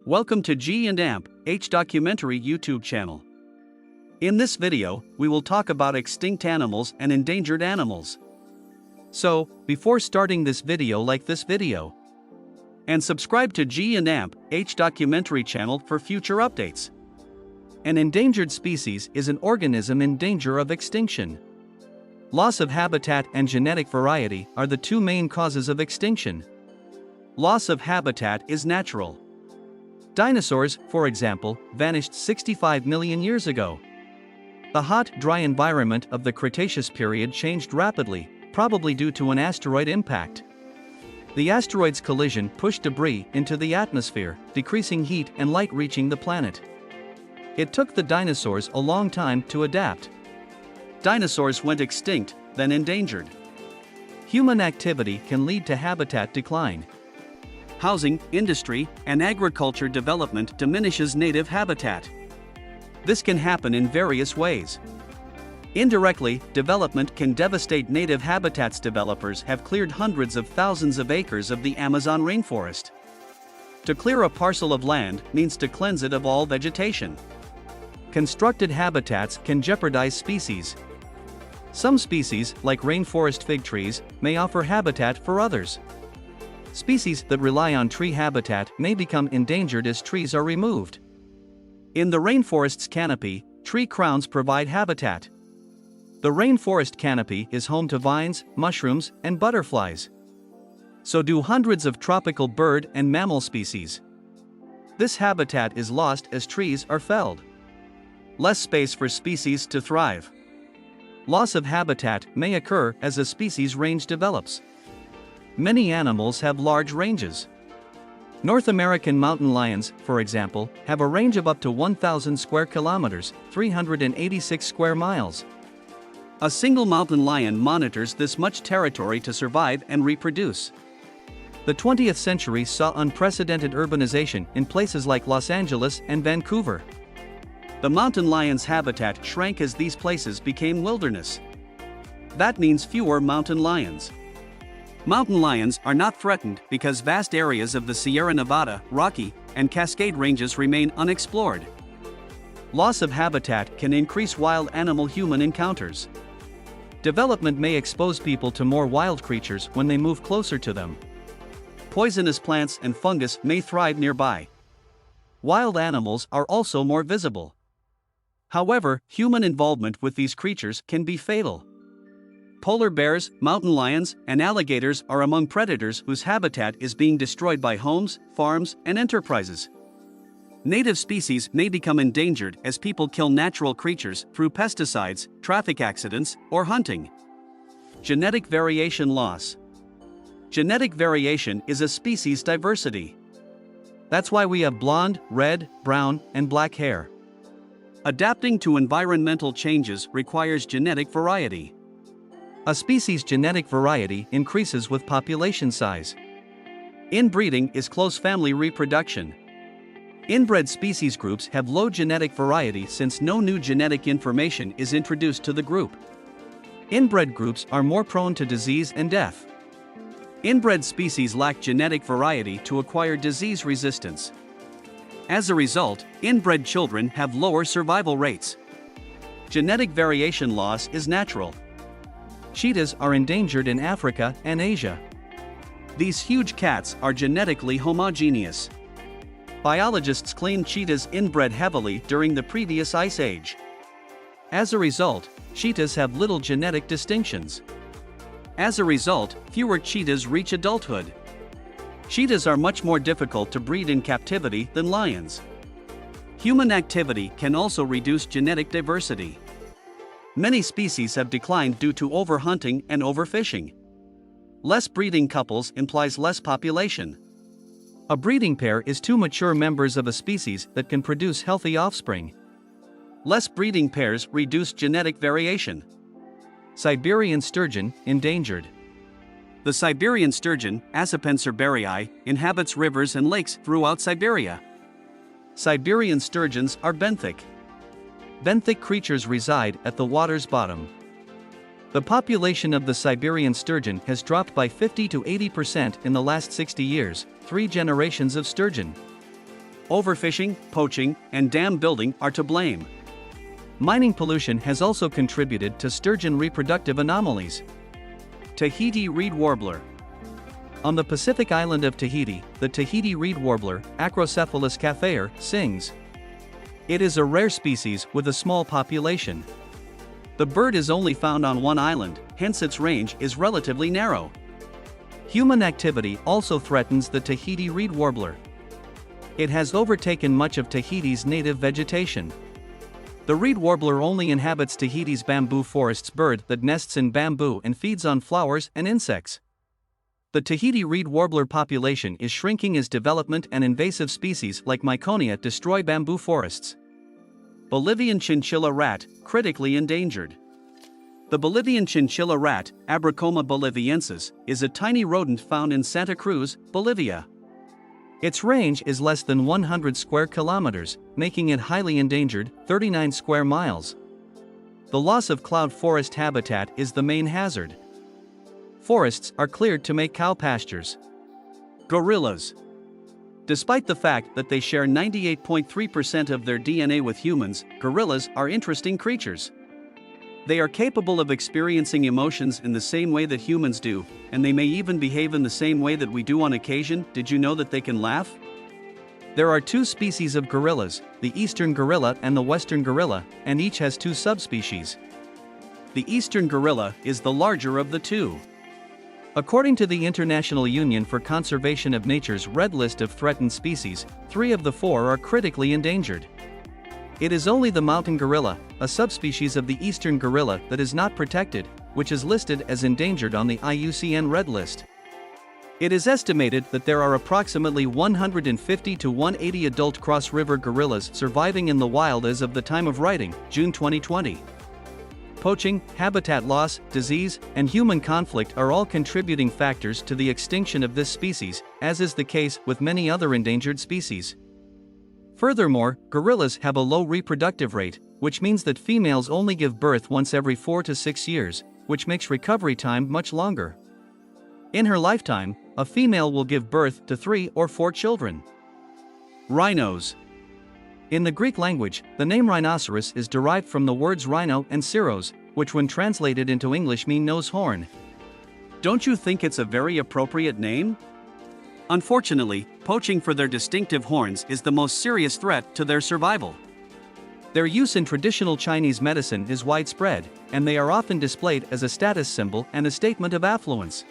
Welcome to G&Amp documentary YouTube channel. In this video, we will talk about extinct animals and endangered animals. So, before starting this video, like this video and subscribe to G&Amp documentary channel for future updates. An endangered species is an organism in danger of extinction. Loss of habitat and genetic variety are the two main causes of extinction. Loss of habitat is natural. Dinosaurs, for example, vanished 65 million years ago. The hot, dry environment of the Cretaceous period changed rapidly, probably due to an asteroid impact. The asteroid's collision pushed debris into the atmosphere, decreasing heat and light reaching the planet. It took the dinosaurs a long time to adapt. Dinosaurs went extinct, then endangered. Human activity can lead to habitat decline. Housing, industry, and agriculture development diminishes native habitat. This can happen in various ways. Indirectly, development can devastate native habitats. Developers have cleared hundreds of thousands of acres of the Amazon rainforest. To clear a parcel of land means to cleanse it of all vegetation. Constructed habitats can jeopardize species. Some species, like rainforest fig trees, may offer habitat for others. Species that rely on tree habitat may become endangered as trees are removed. In the rainforest's canopy, tree crowns provide habitat. The rainforest canopy is home to vines, mushrooms, and butterflies. So do hundreds of tropical bird and mammal species. This habitat is lost as trees are felled. Less space for species to thrive. Loss of habitat may occur as a species range develops. Many animals have large ranges. North American mountain lions, for example, have a range of up to 1,000 square kilometers, 386 square miles. A single mountain lion monitors this much territory to survive and reproduce. The 20th century saw unprecedented urbanization in places like Los Angeles and Vancouver. The mountain lion's habitat shrank as these places became wilderness. That means fewer mountain lions. Mountain lions are not threatened because vast areas of the Sierra Nevada, Rocky, and Cascade ranges remain unexplored. Loss of habitat can increase wild animal-human encounters. Development may expose people to more wild creatures when they move closer to them. Poisonous plants and fungus may thrive nearby. Wild animals are also more visible. However, human involvement with these creatures can be fatal. Polar bears, mountain lions, and alligators are among predators whose habitat is being destroyed by homes, farms, and enterprises. Native species may become endangered as people kill natural creatures through pesticides, traffic accidents, or hunting. Genetic variation loss. Genetic variation is a species diversity. That's why we have blonde, red, brown, and black hair. Adapting to environmental changes requires genetic variety. A species' genetic variety increases with population size. Inbreeding is close family reproduction. Inbred species groups have low genetic variety since no new genetic information is introduced to the group. Inbred groups are more prone to disease and death. Inbred species lack genetic variety to acquire disease resistance. As a result, inbred children have lower survival rates. Genetic variation loss is natural. Cheetahs are endangered in Africa and Asia. These huge cats are genetically homogeneous. Biologists claim cheetahs inbred heavily during the previous ice age. As a result, cheetahs have little genetic distinctions. As a result, fewer cheetahs reach adulthood. Cheetahs are much more difficult to breed in captivity than lions. Human activity can also reduce genetic diversity. Many species have declined due to overhunting and overfishing. Less breeding couples implies less population. A breeding pair is two mature members of a species that can produce healthy offspring. Less breeding pairs reduce genetic variation. Siberian sturgeon, endangered. The Siberian sturgeon, Acipen cerberii, inhabits rivers and lakes throughout Siberia. Siberian sturgeons are benthic. Benthic creatures reside at the water's bottom. The population of the Siberian sturgeon has dropped by 50 to 80% in the last 60 years, 3 generations of sturgeon. Overfishing, poaching, and dam building are to blame. Mining pollution has also contributed to sturgeon reproductive anomalies. Tahiti reed warbler. On the Pacific island of Tahiti, the Tahiti reed warbler, Acrocephalus cafeor, sings. It is a rare species with a small population. The bird is only found on one island, hence its range is relatively narrow. Human activity also threatens the Tahiti reed warbler. It has overtaken much of Tahiti's native vegetation. The reed warbler only inhabits Tahiti's bamboo forests, bird that nests in bamboo and feeds on flowers and insects. The Tahiti reed warbler population is shrinking as development and invasive species like Myconia destroy bamboo forests. Bolivian Chinchilla Rat, critically endangered. The Bolivian Chinchilla Rat, Abracoma boliviensis, is a tiny rodent found in Santa Cruz, Bolivia. Its range is less than 100 square kilometers, making it highly endangered, 39 square miles. The loss of cloud forest habitat is the main hazard. Forests are cleared to make cow pastures. Gorillas. Despite the fact that they share 98.3% of their DNA with humans, gorillas are interesting creatures. They are capable of experiencing emotions in the same way that humans do, and they may even behave in the same way that we do on occasion. Did you know that they can laugh? There are 2 species of gorillas, the eastern gorilla and the western gorilla, and each has 2 subspecies. The eastern gorilla is the larger of the 2. According to the International Union for Conservation of Nature's Red List of Threatened Species, 3 of the 4 are critically endangered. It is only the mountain gorilla, a subspecies of the eastern gorilla, that is not protected, which is listed as endangered on the IUCN Red List. It is estimated that there are approximately 150 to 180 adult cross-river gorillas surviving in the wild as of the time of writing, June 2020. Poaching, habitat loss, disease, and human conflict are all contributing factors to the extinction of this species, as is the case with many other endangered species. Furthermore, gorillas have a low reproductive rate, which means that females only give birth once every 4 to 6 years, which makes recovery time much longer. In her lifetime, a female will give birth to 3 or 4 children. Rhinos. In the Greek language, the name rhinoceros is derived from the words rhino and ceros, which when translated into English mean nose horn. Don't you think it's a very appropriate name? Unfortunately, poaching for their distinctive horns is the most serious threat to their survival. Their use in traditional Chinese medicine is widespread, and they are often displayed as a status symbol and a statement of affluence.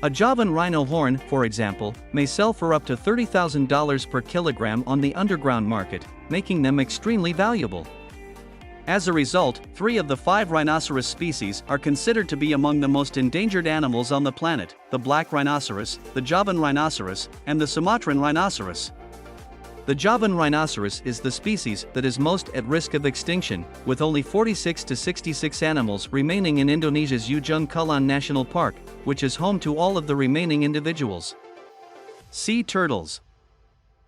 A Javan rhino horn, for example, may sell for up to $30,000 per kilogram on the underground market, making them extremely valuable. As a result, 3 of the 5 rhinoceros species are considered to be among the most endangered animals on the planet: the black rhinoceros, the Javan rhinoceros, and the Sumatran rhinoceros. The Javan rhinoceros is the species that is most at risk of extinction, with only 46 to 66 animals remaining in Indonesia's Ujung Kulon National Park, which is home to all of the remaining individuals. Sea turtles.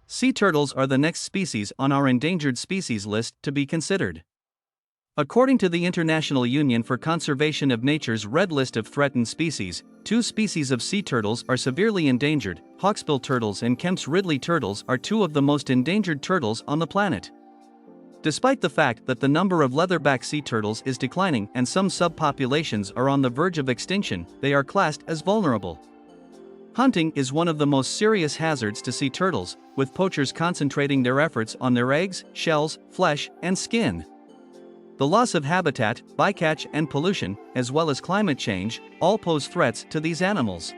Sea turtles are the next species on our endangered species list to be considered. According to the International Union for Conservation of Nature's Red List of Threatened Species, 2 species of sea turtles are severely endangered. Hawksbill turtles and Kemp's Ridley turtles are 2 of the most endangered turtles on the planet. Despite the fact that the number of leatherback sea turtles is declining and some subpopulations are on the verge of extinction, they are classed as vulnerable. Hunting is one of the most serious hazards to sea turtles, with poachers concentrating their efforts on their eggs, shells, flesh, and skin. The loss of habitat, bycatch, and pollution, as well as climate change, all pose threats to these animals.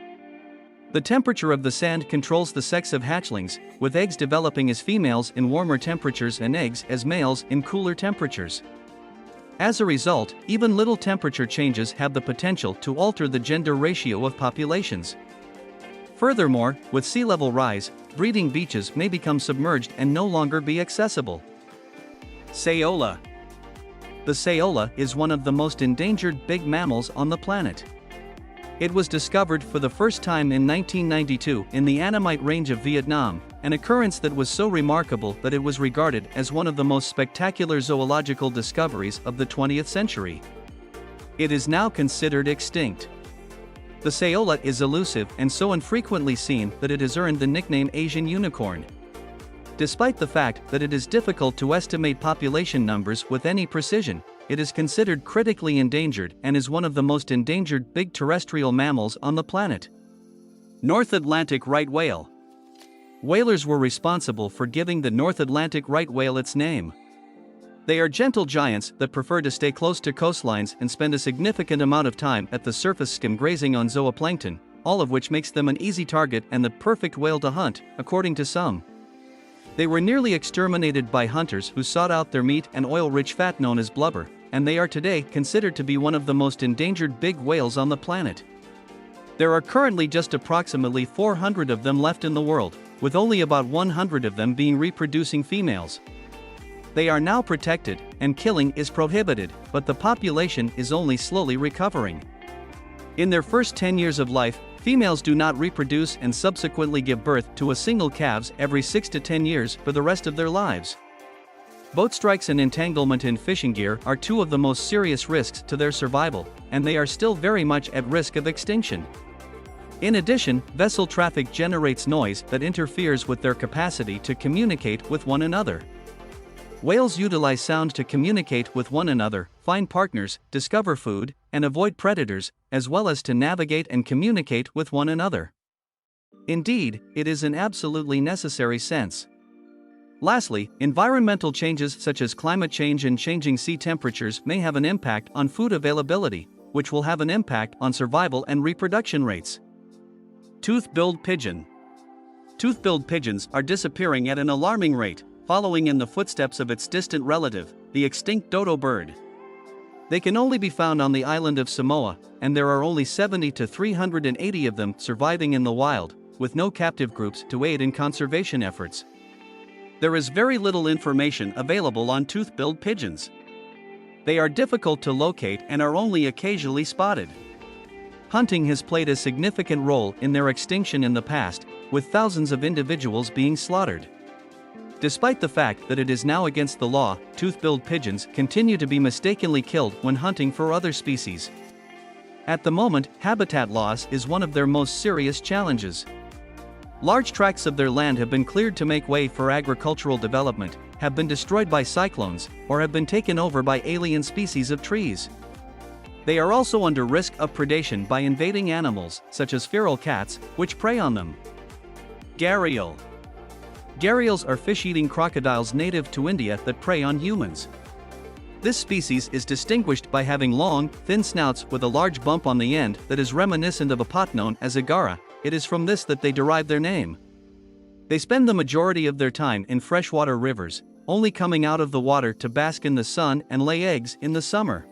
The temperature of the sand controls the sex of hatchlings, with eggs developing as females in warmer temperatures and eggs as males in cooler temperatures. As a result, even little temperature changes have the potential to alter the gender ratio of populations. Furthermore, with sea level rise, breeding beaches may become submerged and no longer be accessible. Ceola. The Ceola is one of the most endangered big mammals on the planet. It was discovered for the first time in 1992 in the Annamite Range of Vietnam, an occurrence that was so remarkable that it was regarded as one of the most spectacular zoological discoveries of the 20th century. It is now considered extinct. The Ceola is elusive and so infrequently seen that it has earned the nickname Asian unicorn. Despite the fact that it is difficult to estimate population numbers with any precision, it is considered critically endangered and is one of the most endangered big terrestrial mammals on the planet. North Atlantic right whale. Whalers were responsible for giving the North Atlantic right whale its name. They are gentle giants that prefer to stay close to coastlines and spend a significant amount of time at the surface skim grazing on zooplankton, all of which makes them an easy target and the perfect whale to hunt, according to some. They were nearly exterminated by hunters who sought out their meat and oil-rich fat known as blubber, and they are today considered to be one of the most endangered big whales on the planet. There are currently just approximately 400 of them left in the world, with only about 100 of them being reproducing females. They are now protected, and killing is prohibited, but the population is only slowly recovering. In their first 10 years of life, females do not reproduce and subsequently give birth to a single calves every 6 to 10 years for the rest of their lives. Boat strikes and entanglement in fishing gear are two of the most serious risks to their survival, and they are still very much at risk of extinction. In addition, vessel traffic generates noise that interferes with their capacity to communicate with one another. Whales utilize sound to communicate with one another, find partners, discover food, and avoid predators, as well as to navigate and communicate with one another. Indeed, it is an absolutely necessary sense. Lastly, environmental changes such as climate change and changing sea temperatures may have an impact on food availability, which will have an impact on survival and reproduction rates. Toothbuild pigeon. Toothbuild pigeons are disappearing at an alarming rate, following in the footsteps of its distant relative, the extinct dodo bird. They can only be found on the island of Samoa, and there are only 70 to 380 of them surviving in the wild, with no captive groups to aid in conservation efforts. There is very little information available on toothbuild pigeons. They are difficult to locate and are only occasionally spotted. Hunting has played a significant role in their extinction in the past, with thousands of individuals being slaughtered. Despite the fact that it is now against the law, toothbuild pigeons continue to be mistakenly killed when hunting for other species. At the moment, habitat loss is one of their most serious challenges. Large tracts of their land have been cleared to make way for agricultural development, have been destroyed by cyclones, or have been taken over by alien species of trees. They are also under risk of predation by invading animals, such as feral cats, which prey on them. Gariel. Gariels are fish-eating crocodiles native to India that prey on humans. This species is distinguished by having long, thin snouts with a large bump on the end that is reminiscent of a pot known as a gara. It is from this that they derive their name. They spend the majority of their time in freshwater rivers, only coming out of the water to bask in the sun and lay eggs in the summer.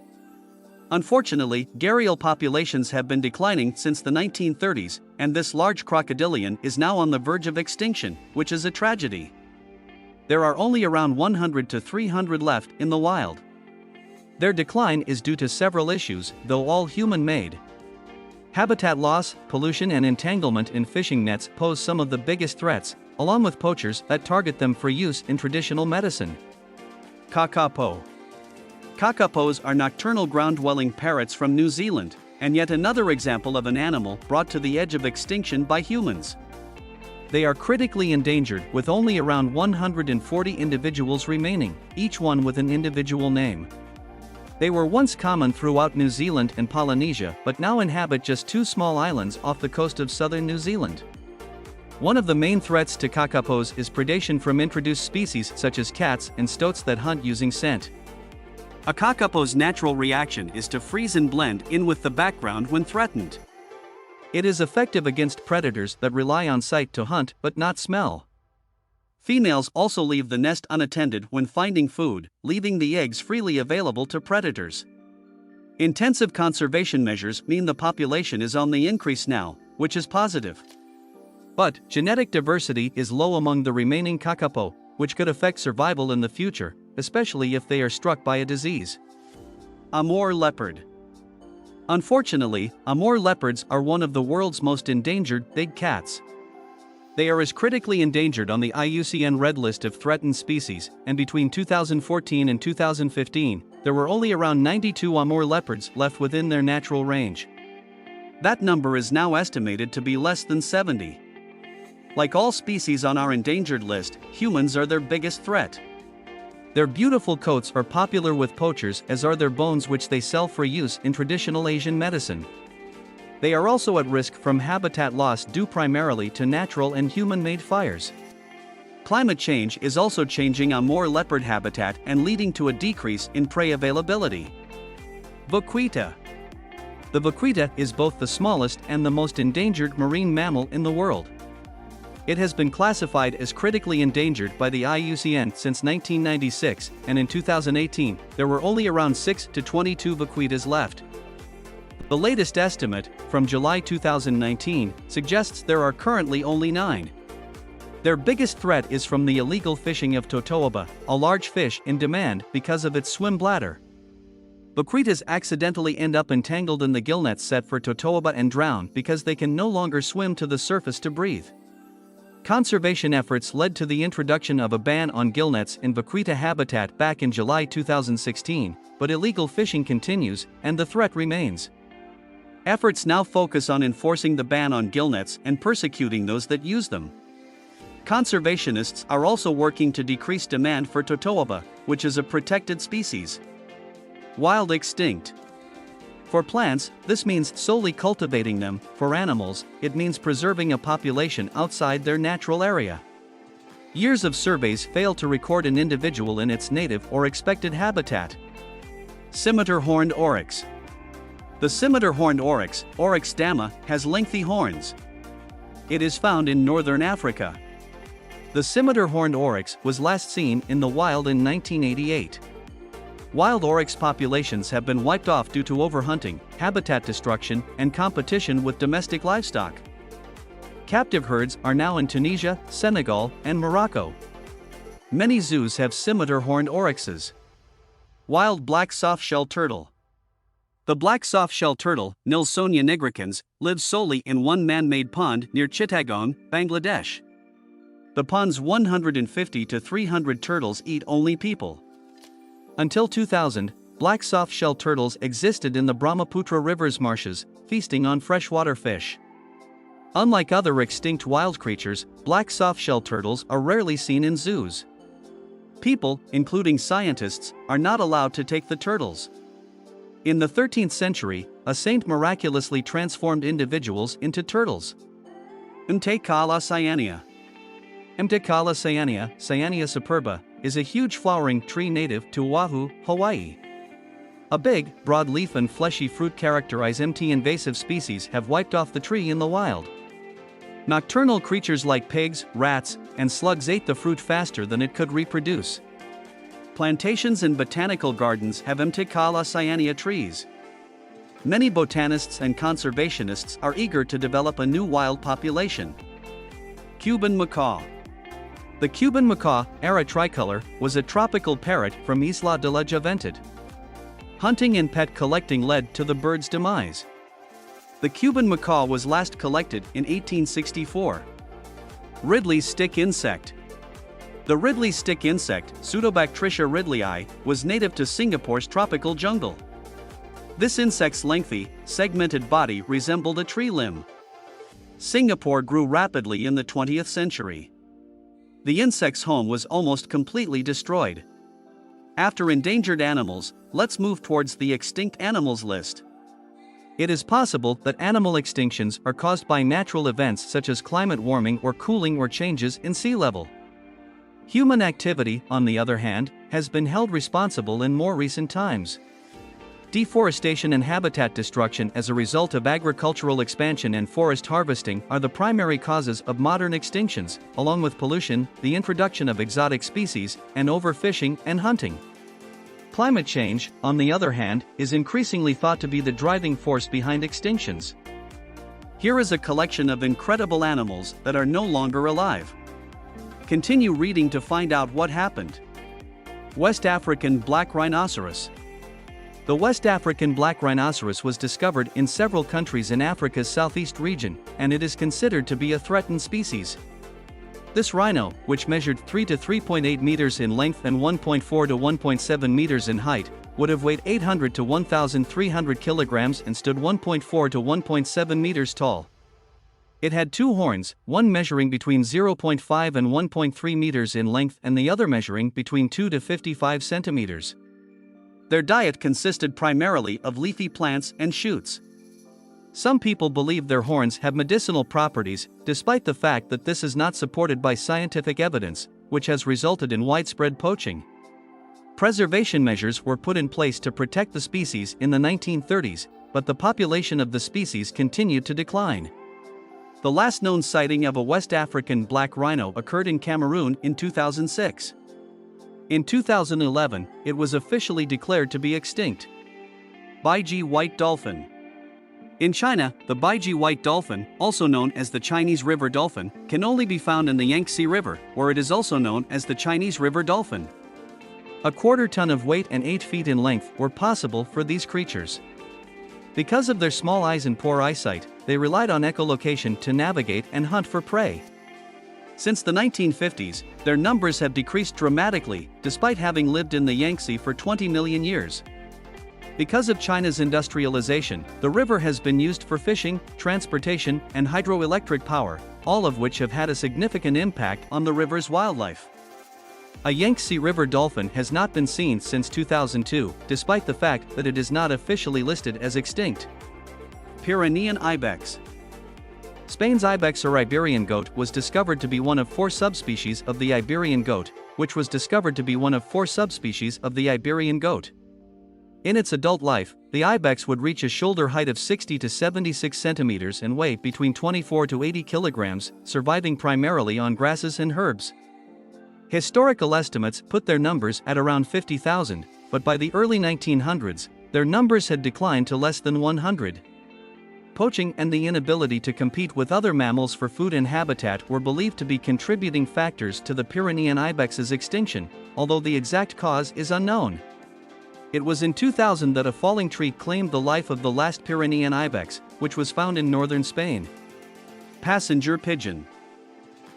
Unfortunately, gharial populations have been declining since the 1930s, and this large crocodilian is now on the verge of extinction, which is a tragedy. There are only around 100 to 300 left in the wild. Their decline is due to several issues, though all human-made. Habitat loss, pollution and entanglement in fishing nets pose some of the biggest threats, along with poachers that target them for use in traditional medicine. Kakapo. Kakapos are nocturnal ground-dwelling parrots from New Zealand, and yet another example of an animal brought to the edge of extinction by humans. They are critically endangered with only around 140 individuals remaining, each one with an individual name. They were once common throughout New Zealand and Polynesia but now inhabit just 2 small islands off the coast of southern New Zealand. One of the main threats to kakapos is predation from introduced species such as cats and stoats that hunt using scent. A kakapo's natural reaction is to freeze and blend in with the background when threatened. It is effective against predators that rely on sight to hunt but not smell. Females also leave the nest unattended when finding food, leaving the eggs freely available to predators. Intensive conservation measures mean the population is on the increase now, which is positive. But genetic diversity is low among the remaining kakapo, which could affect survival in the future, especially if they are struck by a disease. Amore leopard. Unfortunately, Amore leopards are one of the world's most endangered big cats. They are as critically endangered on the IUCN Red List of threatened species, and between 2014 and 2015, there were only around 92 amore leopards left within their natural range. That number is now estimated to be less than 70. Like all species on our endangered list, humans are their biggest threat. Their beautiful coats are popular with poachers, as are their bones, which they sell for use in traditional Asian medicine. They are also at risk from habitat loss due primarily to natural and human-made fires. Climate change is also changing amore leopard habitat and leading to a decrease in prey availability. Vaquita. The vaquita is both the smallest and the most endangered marine mammal in the world. It has been classified as critically endangered by the IUCN since 1996, and in 2018, there were only around 6 to 22 vaquitas left. The latest estimate, from July 2019, suggests there are currently only 9. Their biggest threat is from the illegal fishing of totoaba, a large fish in demand because of its swim bladder. Vaquitas accidentally end up entangled in the gillnets set for totoaba and drown because they can no longer swim to the surface to breathe. Conservation efforts led to the introduction of a ban on gillnets in vaquita habitat back in July 2016, but illegal fishing continues, and the threat remains. Efforts now focus on enforcing the ban on gillnets and persecuting those that use them. Conservationists are also working to decrease demand for totoaba, which is a protected species. Wild extinct. For plants, this means solely cultivating them. For animals, it means preserving a population outside their natural area. Years of surveys fail to record an individual in its native or expected habitat. Scimitar horned oryx. The scimitar horned oryx, Oryx dama, has lengthy horns. It is found in northern Africa. The scimitar horned oryx was last seen in the wild in 1988. Wild oryx populations have been wiped off due to overhunting, habitat destruction, and competition with domestic livestock. Captive herds are now in Tunisia, Senegal, and Morocco. Many zoos have scimitar horned oryxes. Wild black softshell turtle. The black softshell turtle, Nilsonia nigricans, lives solely in one man-made pond near Chittagong, Bangladesh. The pond's 150 to 300 turtles eat only people. Until 2000, black softshell turtles existed in the Brahmaputra River's marshes, feasting on freshwater fish. Unlike other extinct wild creatures, black softshell turtles are rarely seen in zoos. People, including scientists, are not allowed to take the turtles. In the 13th century, a saint miraculously transformed individuals into turtles. Untei kaala cyanea. Kaala cyanea, Cyanea superba, is a huge flowering tree native to Oahu, Hawaii. A big, broad leaf and fleshy fruit characterize invasive species have wiped off the tree in the wild. Nocturnal creatures like pigs, rats, and slugs ate the fruit faster than it could reproduce. Plantations and botanical gardens have Kaala cyanea trees. Many botanists and conservationists are eager to develop a new wild population. Cuban Macaw. The Cuban Macaw, Ara tricolor, was a tropical parrot from Isla de la Juventud. Hunting and pet collecting led to the bird's demise. The Cuban macaw was last collected in 1864. Ridley's stick insect. The Ridley's stick insect, Pseudobactricia ridleyi, was native to Singapore's tropical jungle. This insect's lengthy, segmented body resembled a tree limb. Singapore grew rapidly in the 20th century. The insect's home was almost completely destroyed. After endangered animals, let's move towards the extinct animals list. It is possible that animal extinctions are caused by natural events such as climate warming or cooling or changes in sea level. Human activity, on the other hand, has been held responsible in more recent times. Deforestation and habitat destruction as a result of agricultural expansion and forest harvesting are the primary causes of modern extinctions, along with pollution, the introduction of exotic species, and overfishing and hunting. Climate change, on the other hand, is increasingly thought to be the driving force behind extinctions. Here is a collection of incredible animals that are no longer alive. Continue reading to find out what happened. West African black rhinoceros. The West African black rhinoceros was discovered in several countries in Africa's southeast region, and it is considered to be a threatened species. This rhino, which measured 3 to 3.8 meters in length and 1.4 to 1.7 meters in height, would have weighed 800 to 1,300 kilograms and stood 1.4 to 1.7 meters tall. It had two horns, one measuring between 0.5 and 1.3 meters in length and the other measuring between 2 to 55 centimeters. Their diet consisted primarily of leafy plants and shoots. Some people believe their horns have medicinal properties, despite the fact that this is not supported by scientific evidence, which has resulted in widespread poaching. Preservation measures were put in place to protect the species in the 1930s, but the population of the species continued to decline. The last known sighting of a West African black rhino occurred in Cameroon in 2006. In 2011, it was officially declared to be extinct. Baiji white dolphin. In China, the Baiji white dolphin, also known as the Chinese river dolphin, can only be found in the Yangtze River, where it is also known as the Chinese river dolphin. A quarter ton of weight and 8 feet in length were possible for these creatures. Because of their small eyes and poor eyesight, they relied on echolocation to navigate and hunt for prey. Since the 1950s, their numbers have decreased dramatically, despite having lived in the Yangtze for 20 million years. Because of China's industrialization, the river has been used for fishing, transportation, and hydroelectric power, all of which have had a significant impact on the river's wildlife. A Yangtze River dolphin has not been seen since 2002, despite the fact that it is not officially listed as extinct. Pyrenees Ibex. Spain's ibex or Iberian goat was discovered to be one of 4 subspecies of the Iberian goat, which was discovered to be one of 4 subspecies of the Iberian goat. In its adult life, the ibex would reach a shoulder height of 60 to 76 centimeters and weigh between 24 to 80 kilograms, surviving primarily on grasses and herbs. Historical estimates put their numbers at around 50,000, but by the early 1900s, their numbers had declined to less than 100. Poaching and the inability to compete with other mammals for food and habitat were believed to be contributing factors to the Pyrenees ibex's extinction, although the exact cause is unknown. It was in 2000 that a falling tree claimed the life of the last Pyrenees ibex, which was found in northern Spain. Passenger pigeon.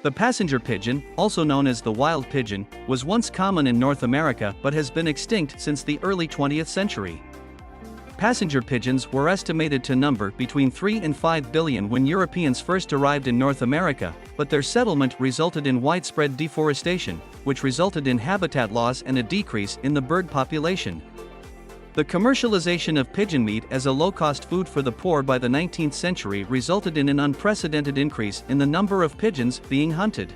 The passenger pigeon, also known as the wild pigeon, was once common in North America but has been extinct since the early 20th century. Passenger pigeons were estimated to number between 3 and 5 billion when Europeans first arrived in North America, but their settlement resulted in widespread deforestation, which resulted in habitat loss and a decrease in the bird population. The commercialization of pigeon meat as a low-cost food for the poor by the 19th century resulted in an unprecedented increase in the number of pigeons being hunted.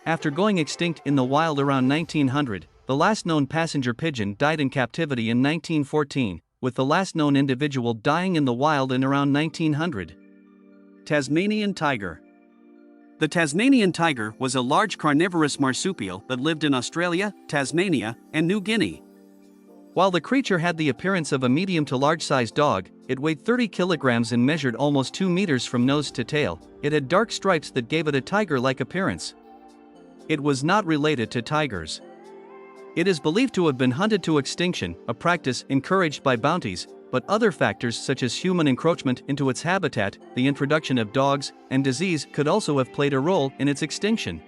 After going extinct in the wild around 1900, the last known passenger pigeon died in captivity in 1914, with the last known individual dying in the wild in around 1900. Tasmanian tiger. The Tasmanian tiger was a large carnivorous marsupial that lived in Australia, Tasmania, and New Guinea. While the creature had the appearance of a medium to large-sized dog, it weighed 30 kilograms and measured almost 2 meters from nose to tail. It had dark stripes that gave it a tiger-like appearance. It was not related to tigers. It is believed to have been hunted to extinction, a practice encouraged by bounties, but other factors such as human encroachment into its habitat, the introduction of dogs, and disease could also have played a role in its extinction.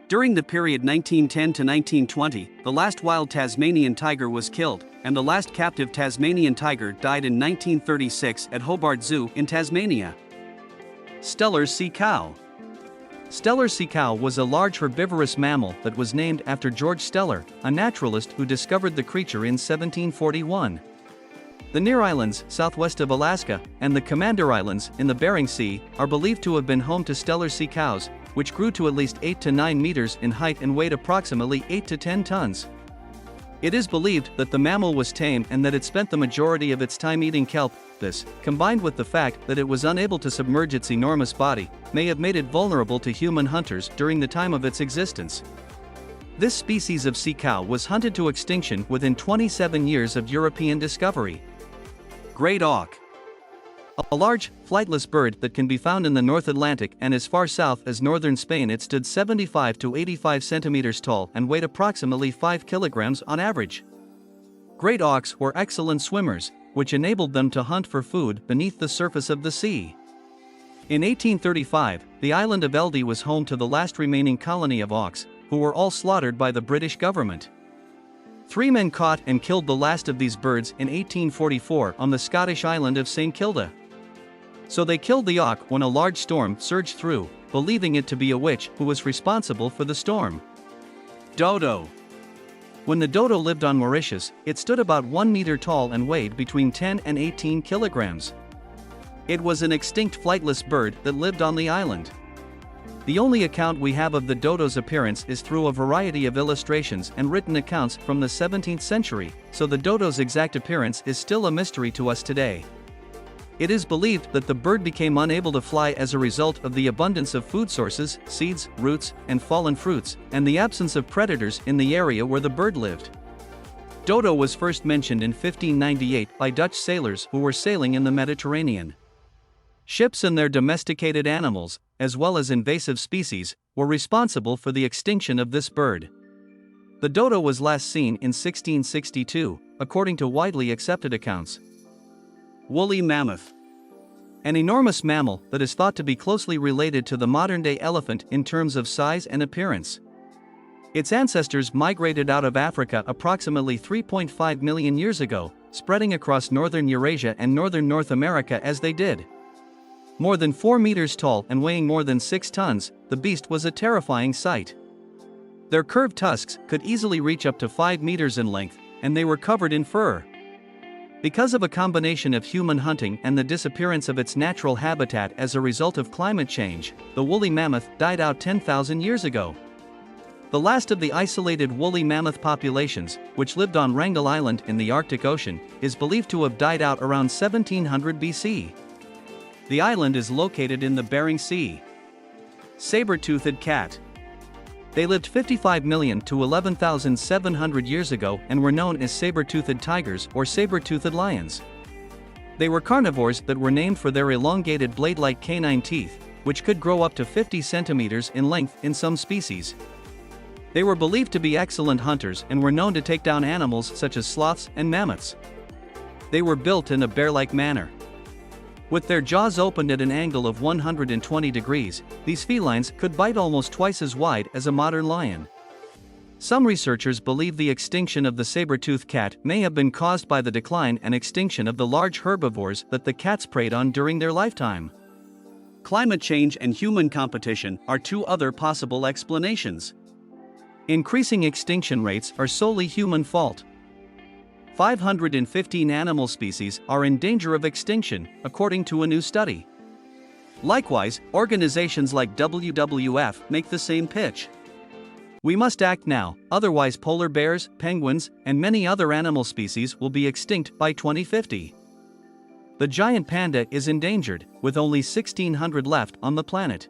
During the period 1910 to 1920, the last wild Tasmanian tiger was killed, and the last captive Tasmanian tiger died in 1936 at Hobart Zoo in Tasmania. Steller's sea cow. Steller's sea cow was a large herbivorous mammal that was named after George Steller, a naturalist who discovered the creature in 1741. The Near Islands, southwest of Alaska, and the Commander Islands, in the Bering Sea, are believed to have been home to Steller's sea cows, which grew to at least 8 to 9 meters in height and weighed approximately 8 to 10 tons. It is believed that the mammal was tame and that it spent the majority of its time eating kelp. This, combined with the fact that it was unable to submerge its enormous body, may have made it vulnerable to human hunters during the time of its existence. This species of sea cow was hunted to extinction within 27 years of European discovery. Great auk. A large, flightless bird that can be found in the North Atlantic and as far south as northern Spain. It stood 75 to 85 centimeters tall and weighed approximately 5 kilograms on average. Great auks were excellent swimmers, which enabled them to hunt for food beneath the surface of the sea. In 1835, the island of Eldey was home to the last remaining colony of auks, who were all slaughtered by the British government. 3 men caught and killed the last of these birds in 1844 on the Scottish island of St. Kilda. So they killed the auk when a large storm surged through, believing it to be a witch who was responsible for the storm. Dodo. When the dodo lived on Mauritius, it stood about 1 meter tall and weighed between 10 and 18 kilograms. It was an extinct flightless bird that lived on the island. The only account we have of the dodo's appearance is through a variety of illustrations and written accounts from the 17th century, so the dodo's exact appearance is still a mystery to us today. It is believed that the bird became unable to fly as a result of the abundance of food sources, seeds, roots, and fallen fruits, and the absence of predators in the area where the bird lived. Dodo was first mentioned in 1598 by Dutch sailors who were sailing in the Mediterranean. Ships and their domesticated animals, as well as invasive species, were responsible for the extinction of this bird. The dodo was last seen in 1662, according to widely accepted accounts. Woolly mammoth. An enormous mammal that is thought to be closely related to the modern-day elephant in terms of size and appearance. Its ancestors migrated out of Africa approximately 3.5 million years ago, spreading across northern Eurasia and northern North America as they did. More than 4 meters tall and weighing more than 6 tons, the beast was a terrifying sight. Their curved tusks could easily reach up to 5 meters in length, and they were covered in fur. Because of a combination of human hunting and the disappearance of its natural habitat as a result of climate change, the woolly mammoth died out 10,000 years ago. The last of the isolated woolly mammoth populations, which lived on Wrangel Island in the Arctic Ocean, is believed to have died out around 1700 BC. The island is located in the Bering Sea. Sabertoothed cat. They lived 55 million to 11,700 years ago and were known as saber-toothed tigers or saber-toothed lions. They were carnivores that were named for their elongated blade-like canine teeth, which could grow up to 50 centimeters in length in some species. They were believed to be excellent hunters and were known to take down animals such as sloths and mammoths. They were built in a bear-like manner. With their jaws opened at an angle of 120 degrees, these felines could bite almost twice as wide as a modern lion. Some researchers believe the extinction of the saber-toothed cat may have been caused by the decline and extinction of the large herbivores that the cats preyed on during their lifetime. Climate change and human competition are 2 other possible explanations. Increasing extinction rates are solely human fault. 515 animal species are in danger of extinction, according to a new study. Likewise, organizations like WWF make the same pitch. We must act now, otherwise polar bears, penguins, and many other animal species will be extinct by 2050. The giant panda is endangered, with only 1,600 left on the planet.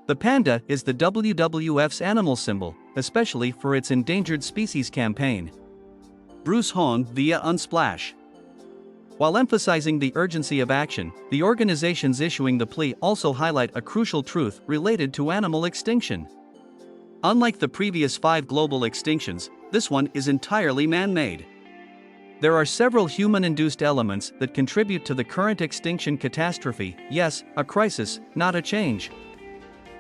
The panda is the WWF's animal symbol, especially for its endangered species campaign. Bruce Hone via Unsplash. While emphasizing the urgency of action, the organizations issuing the plea also highlight a crucial truth related to animal extinction. Unlike the previous 5 global extinctions, this one is entirely man-made. There are several human-induced elements that contribute to the current extinction catastrophe, yes, a crisis, not a change.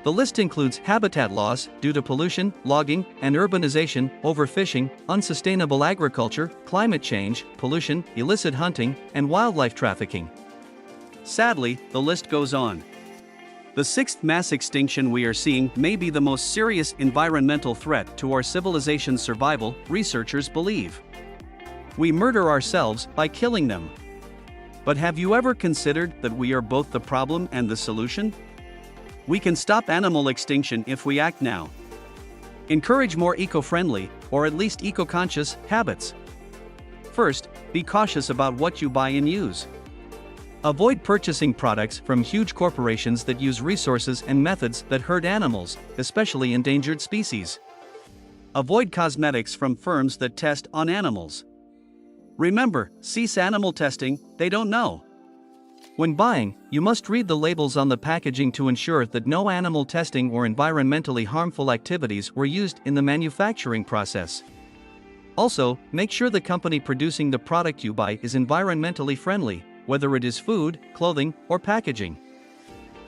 The list includes habitat loss due to pollution, logging, and urbanization, overfishing, unsustainable agriculture, climate change, pollution, illicit hunting, and wildlife trafficking. Sadly, the list goes on. The 6th mass extinction we are seeing may be the most serious environmental threat to our civilization's survival, researchers believe. We murder ourselves by killing them. But have you ever considered that we are both the problem and the solution? We can stop animal extinction if we act now. Encourage more eco-friendly, or at least eco-conscious, habits. First, be cautious about what you buy and use. Avoid purchasing products from huge corporations that use resources and methods that hurt animals, especially endangered species. Avoid cosmetics from firms that test on animals. Remember, cease animal testing, they don't know. When buying, you must read the labels on the packaging to ensure that no animal testing or environmentally harmful activities were used in the manufacturing process. Also, make sure the company producing the product you buy is environmentally friendly, whether it is food, clothing, or packaging.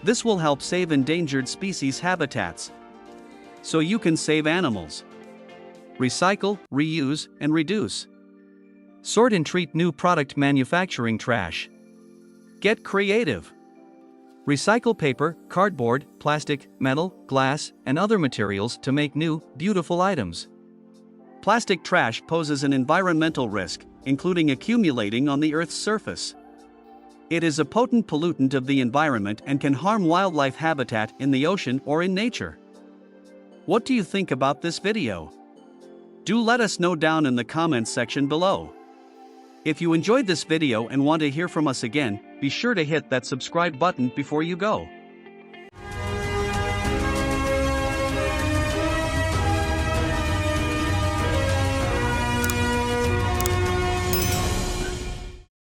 This will help save endangered species habitats. So you can save animals. recycle, reuse, and reduce. Sort and treat new product manufacturing trash. Get creative. Recycle paper, cardboard, plastic, metal, glass, and other materials to make new, beautiful items. Plastic trash poses an environmental risk, including accumulating on the Earth's surface. It is a potent pollutant of the environment and can harm wildlife habitat in the ocean or in nature. What do you think about this video? Do let us know down in the comments section below. If you enjoyed this video and want to hear from us again, be sure to hit that subscribe button before you go.